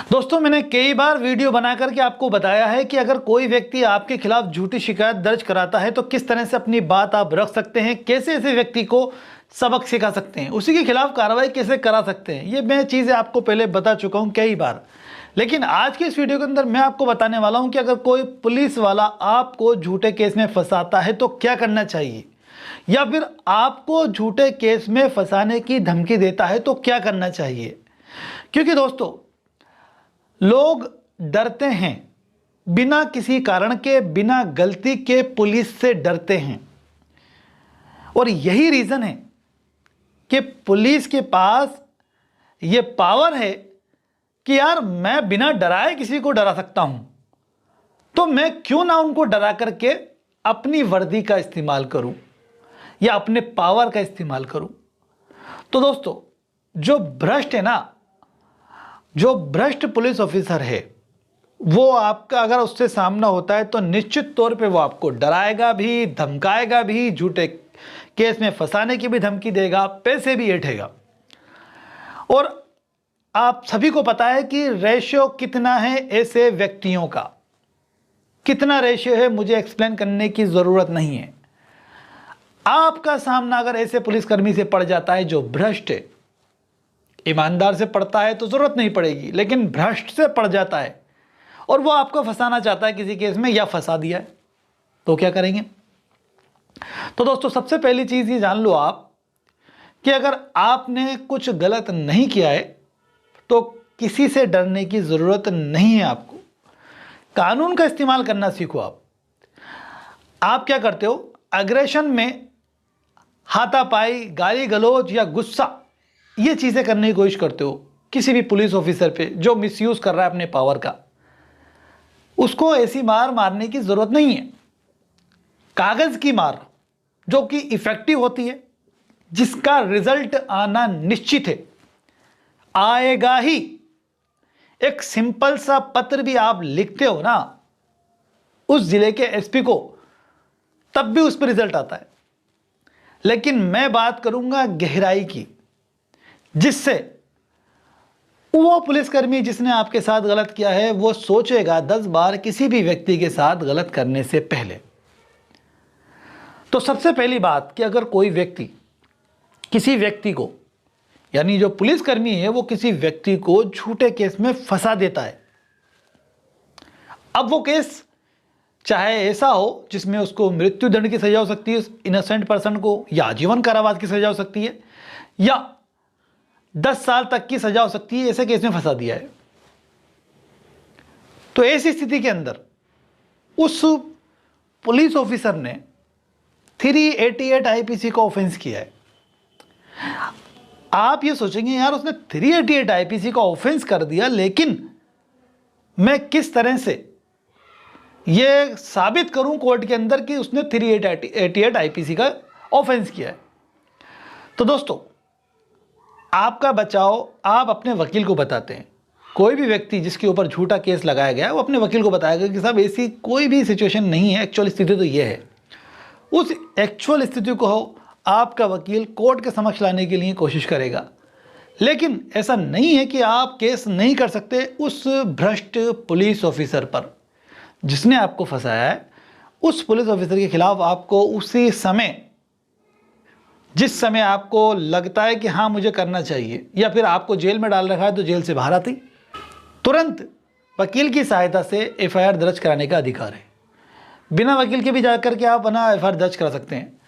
दोस्तों, मैंने कई बार वीडियो बना करके आपको बताया है कि अगर कोई व्यक्ति आपके खिलाफ झूठी शिकायत दर्ज कराता है तो किस तरह से अपनी बात आप रख सकते हैं, कैसे ऐसे व्यक्ति को सबक सिखा सकते हैं, उसी के खिलाफ कार्रवाई कैसे करा सकते हैं। ये मैं चीज़ें आपको पहले बता चुका हूं कई बार। लेकिन आज की इस वीडियो के अंदर मैं आपको बताने वाला हूं कि अगर कोई पुलिस वाला आपको झूठे केस में फंसाता है तो क्या करना चाहिए, या फिर आपको झूठे केस में फंसाने की धमकी देता है तो क्या करना चाहिए। क्योंकि दोस्तों, लोग डरते हैं, बिना किसी कारण के, बिना गलती के पुलिस से डरते हैं। और यही रीज़न है कि पुलिस के पास ये पावर है कि यार मैं बिना डराए किसी को डरा सकता हूं, तो मैं क्यों ना उनको डरा करके अपनी वर्दी का इस्तेमाल करूं या अपने पावर का इस्तेमाल करूं। तो दोस्तों, जो भ्रष्ट है ना, जो भ्रष्ट पुलिस ऑफिसर है, वो आपका अगर उससे सामना होता है तो निश्चित तौर पे वो आपको डराएगा भी, धमकाएगा भी, झूठे केस में फंसाने की भी धमकी देगा, पैसे भी ऐंठेगा। और आप सभी को पता है कि रेशियो कितना है ऐसे व्यक्तियों का, कितना रेशियो है मुझे एक्सप्लेन करने की ज़रूरत नहीं है। आपका सामना अगर ऐसे पुलिसकर्मी से पड़ जाता है जो भ्रष्ट है, ईमानदार से पड़ता है तो ज़रूरत नहीं पड़ेगी, लेकिन भ्रष्ट से पड़ जाता है और वो आपको फंसाना चाहता है किसी केस में या फंसा दिया है, तो क्या करेंगे। तो दोस्तों, सबसे पहली चीज़ ये जान लो आप कि अगर आपने कुछ गलत नहीं किया है तो किसी से डरने की ज़रूरत नहीं है। आपको कानून का इस्तेमाल करना सीखो। आप क्या करते हो, अग्रेशन में हाथापाई, गाली गलौज या गुस्सा, ये चीज़ें करने की कोशिश करते हो किसी भी पुलिस ऑफिसर पे जो मिसयूज़ कर रहा है अपने पावर का। उसको ऐसी मार मारने की ज़रूरत नहीं है। कागज़ की मार जो कि इफ़ेक्टिव होती है, जिसका रिजल्ट आना निश्चित है, आएगा ही। एक सिंपल सा पत्र भी आप लिखते हो ना उस जिले के एसपी को, तब भी उस पर रिजल्ट आता है। लेकिन मैं बात करूंगा गहराई की, जिससे वो पुलिसकर्मी जिसने आपके साथ गलत किया है वो सोचेगा 10 बार किसी भी व्यक्ति के साथ गलत करने से पहले। तो सबसे पहली बात कि अगर कोई व्यक्ति किसी व्यक्ति को, यानी जो पुलिसकर्मी है वो किसी व्यक्ति को झूठे केस में फंसा देता है, अब वो केस चाहे ऐसा हो जिसमें उसको मृत्युदंड की सजा हो सकती है इनोसेंट पर्सन को, या आजीवन कारावास की सजा हो सकती है, या 10 साल तक की सजा हो सकती है, ऐसे केस में फंसा दिया है, तो ऐसी स्थिति के अंदर उस पुलिस ऑफिसर ने 388 आईपीसी का ऑफेंस किया है। आप ये सोचेंगे यार उसने 388 आईपीसी का ऑफेंस कर दिया, लेकिन मैं किस तरह से ये साबित करूं कोर्ट के अंदर कि उसने 388 आईपीसी का ऑफेंस किया है। तो दोस्तों, आपका बचाव आप अपने वकील को बताते हैं। कोई भी व्यक्ति जिसके ऊपर झूठा केस लगाया गया है वो अपने वकील को बताएगा कि साहब ऐसी कोई भी सिचुएशन नहीं है, एक्चुअल स्थिति तो ये है। उस एक्चुअल स्थिति को आपका वकील कोर्ट के समक्ष लाने के लिए कोशिश करेगा। लेकिन ऐसा नहीं है कि आप केस नहीं कर सकते उस भ्रष्ट पुलिस ऑफिसर पर जिसने आपको फंसाया है। उस पुलिस ऑफिसर के खिलाफ आपको उसी समय, जिस समय आपको लगता है कि हाँ मुझे करना चाहिए, या फिर आपको जेल में डाल रखा है तो जेल से बाहर आते ही तुरंत वकील की सहायता से एफआईआर दर्ज कराने का अधिकार है। बिना वकील के भी जाकर के आप अपना एफआईआर दर्ज करा सकते हैं।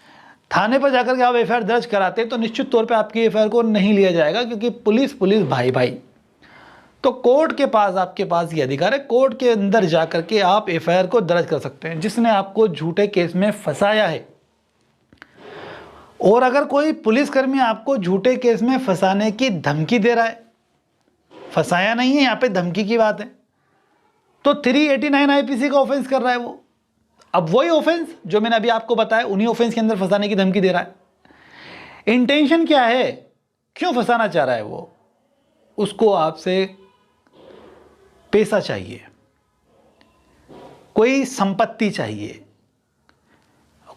थाने पर जाकर के आप एफआईआर दर्ज कराते हैं तो निश्चित तौर पे आपकी एफआईआर को नहीं लिया जाएगा, क्योंकि पुलिस भाई भाई। तो कोर्ट के पास आपके पास ये अधिकार है, कोर्ट के अंदर जाकर के आप एफआईआर को दर्ज कर सकते हैं जिसने आपको झूठे केस में फंसाया है। और अगर कोई पुलिसकर्मी आपको झूठे केस में फंसाने की धमकी दे रहा है, फंसाया नहीं है, यहाँ पे धमकी की बात है, तो 389 आईपीसी का ऑफेंस कर रहा है वो। अब वही ऑफेंस जो मैंने अभी आपको बताया, उन्हीं ऑफेंस के अंदर फंसाने की धमकी दे रहा है। इंटेंशन क्या है, क्यों फंसाना चाह रहा है वो, उसको आपसे पैसा चाहिए, कोई संपत्ति चाहिए,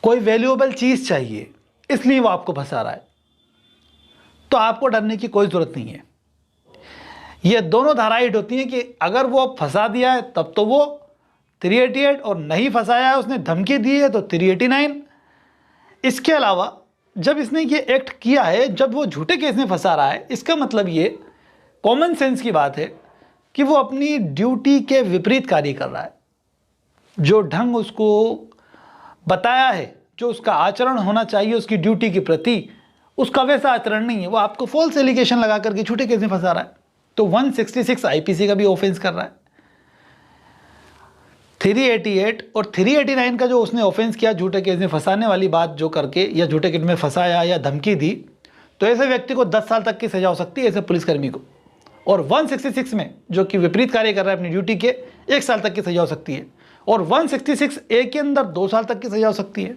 कोई वैल्यूएबल चीज चाहिए, इसलिए वो आपको फंसा रहा है। तो आपको डरने की कोई जरूरत नहीं है। ये दोनों धाराएं हिट होती हैं कि अगर वो फंसा दिया है तब तो वो 388, और नहीं फंसाया है, उसने धमकी दी है तो 389। इसके अलावा जब इसने ये एक्ट किया है, जब वो झूठे केस में फंसा रहा है, इसका मतलब ये कॉमन सेंस की बात है कि वो अपनी ड्यूटी के विपरीत कार्य कर रहा है। जो ढंग उसको बताया है, जो उसका आचरण होना चाहिए उसकी ड्यूटी के प्रति, उसका वैसा आचरण नहीं है। वो आपको फॉल्स एलिगेशन लगा करके झूठे केस में फंसा रहा है, तो 166 आईपीसी का भी ऑफेंस कर रहा है। 388 और 389 का जो उसने ऑफेंस किया झूठे केस में फंसाने वाली बात जो करके, या झूठे केस में फंसाया या धमकी दी, तो ऐसे व्यक्ति को 10 साल तक की सजा हो सकती है, ऐसे पुलिसकर्मी को। और 166 में जो कि विपरीत कार्य कर रहा है अपनी ड्यूटी के, 1 साल तक की सजा हो सकती है। और 166 ए के अंदर 2 साल तक की सजा हो सकती है।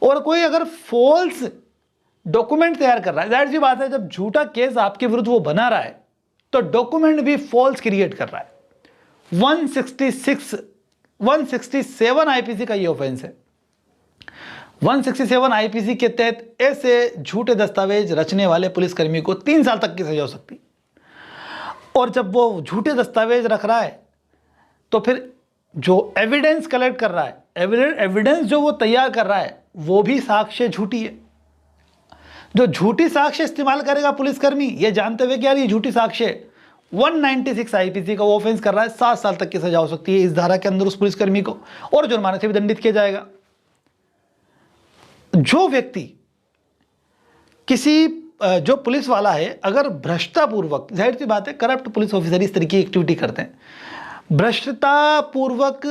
और कोई अगर फॉल्स डॉक्यूमेंट तैयार कर रहा है, जाहिर सी बात है जब झूठा केस आपके विरुद्ध वो बना रहा है तो डॉक्यूमेंट भी फॉल्स क्रिएट कर रहा है। 167 आईपीसी का ये ऑफेंस है। 167 आईपीसी के तहत ऐसे झूठे दस्तावेज रचने वाले पुलिसकर्मी को 3 साल तक की सजा हो सकती है। और जब वो झूठे दस्तावेज रख रहा है तो फिर जो एविडेंस कलेक्ट कर रहा है, एविडेंस जो वो तैयार कर रहा है, वो भी साक्ष्य झूठी है। जो झूठी साक्ष्य इस्तेमाल करेगा पुलिसकर्मी, ये जानते हुए कि यार ये झूठी साक्ष्य, 196 आईपीसी का वो ऑफेंस कर रहा है, 7 साल तक की सजा हो सकती है इस धारा के अंदर उस पुलिसकर्मी को, और जुर्माने से भी दंडित किया जाएगा। जो व्यक्ति किसी जो पुलिस वाला है अगर भ्रष्टतापूर्वक, जाहिर सी बात है करप्ट पुलिस ऑफिसर इस तरीके की एक्टिविटी करते हैं, भ्रष्टतापूर्वक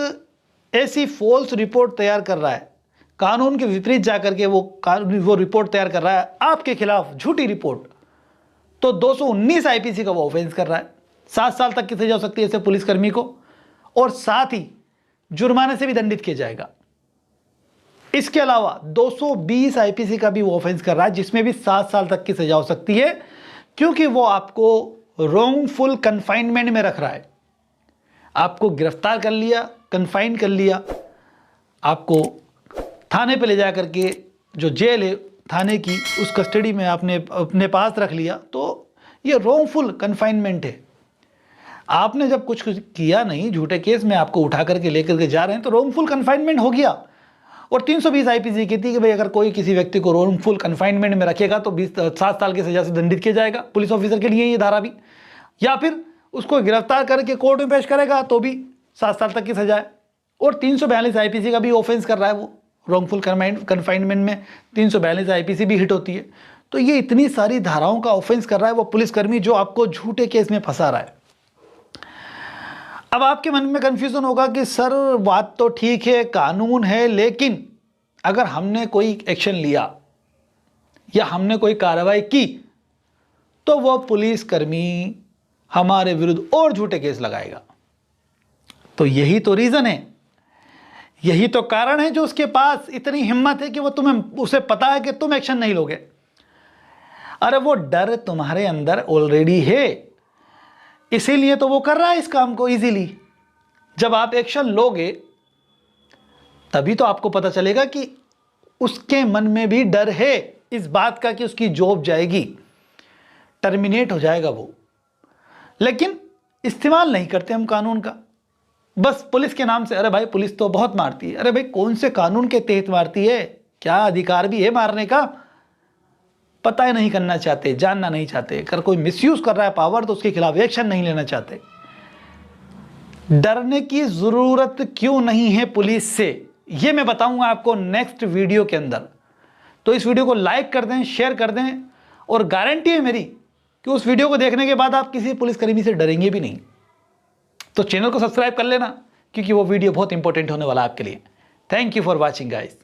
ऐसी फॉल्स रिपोर्ट तैयार कर रहा है, कानून के विपरीत जाकर के वो रिपोर्ट तैयार कर रहा है आपके खिलाफ, झूठी रिपोर्ट, तो 219 आईपीसी का वो ऑफेंस कर रहा है, 7 साल तक की सजा हो सकती है ऐसे पुलिसकर्मी को, और साथ ही जुर्माने से भी दंडित किया जाएगा। इसके अलावा 220 आईपीसी का भी वो ऑफेंस कर रहा है जिसमें भी 7 साल तक की सजा हो सकती है, क्योंकि वो आपको रॉन्गफुल कन्फाइनमेंट में रख रहा है। आपको गिरफ्तार कर लिया, कन्फाइन कर लिया, आपको थाने पे ले जा करके, जो जेल है थाने की, उस कस्टडी में आपने अपने पास रख लिया, तो ये रॉन्गफुल कन्फाइनमेंट है। आपने जब कुछ किया नहीं, झूठे केस में आपको उठा करके लेकर के जा रहे हैं, तो रॉन्गफुल कन्फाइनमेंट हो गया। और 320 आईपीसी कहती है कि भाई अगर कोई किसी व्यक्ति को रॉन्गफुल कन्फाइनमेंट में रखेगा तो 7 साल की सजा से दंडित किया जाएगा, पुलिस ऑफिसर के लिए ये धारा भी, या फिर उसको गिरफ्तार करके कोर्ट में पेश करेगा तो भी 7 साल तक की सजा है। और 342 आईपीसी का भी ऑफेंस कर रहा है वो, रॉन्गफुल कन्फाइनमेंट में 342 आईपीसी भी हिट होती है। तो ये इतनी सारी धाराओं का ऑफेंस कर रहा है वो पुलिसकर्मी जो आपको झूठे केस में फंसा रहा है। अब आपके मन में कंफ्यूजन होगा कि सर बात तो ठीक है, कानून है, लेकिन अगर हमने कोई एक्शन लिया या हमने कोई कार्रवाई की तो वो पुलिसकर्मी हमारे विरुद्ध और झूठे केस लगाएगा। तो यही तो रीजन है, यही तो कारण है जो उसके पास इतनी हिम्मत है कि वो उसे पता है कि तुम एक्शन नहीं लोगे। अरे वो डर तुम्हारे अंदर ऑलरेडी है, इसीलिए तो वो कर रहा है इस काम को इजीली। जब आप एक्शन लोगे तभी तो आपको पता चलेगा कि उसके मन में भी डर है इस बात का कि उसकी जॉब जाएगी, टर्मिनेट हो जाएगा वो। लेकिन इस्तेमाल नहीं करते हम कानून का, बस पुलिस के नाम से, अरे भाई पुलिस तो बहुत मारती है, अरे भाई कौन से कानून के तहत मारती है, क्या अधिकार भी है मारने का, पता ही नहीं करना चाहते, जानना नहीं चाहते। अगर कोई मिसयूज कर रहा है पावर तो उसके खिलाफ एक्शन नहीं लेना चाहते। डरने की जरूरत क्यों नहीं है पुलिस से, ये मैं बताऊंगा आपको नेक्स्ट वीडियो के अंदर। तो इस वीडियो को लाइक कर दें, शेयर कर दें, और गारंटी है मेरी कि उस वीडियो को देखने के बाद आप किसी पुलिसकर्मी से डरेंगे भी नहीं। तो चैनल को सब्सक्राइब कर लेना, क्योंकि वो वीडियो बहुत इंपॉर्टेंट होने वाला है आपके लिए। Thank you for watching guys.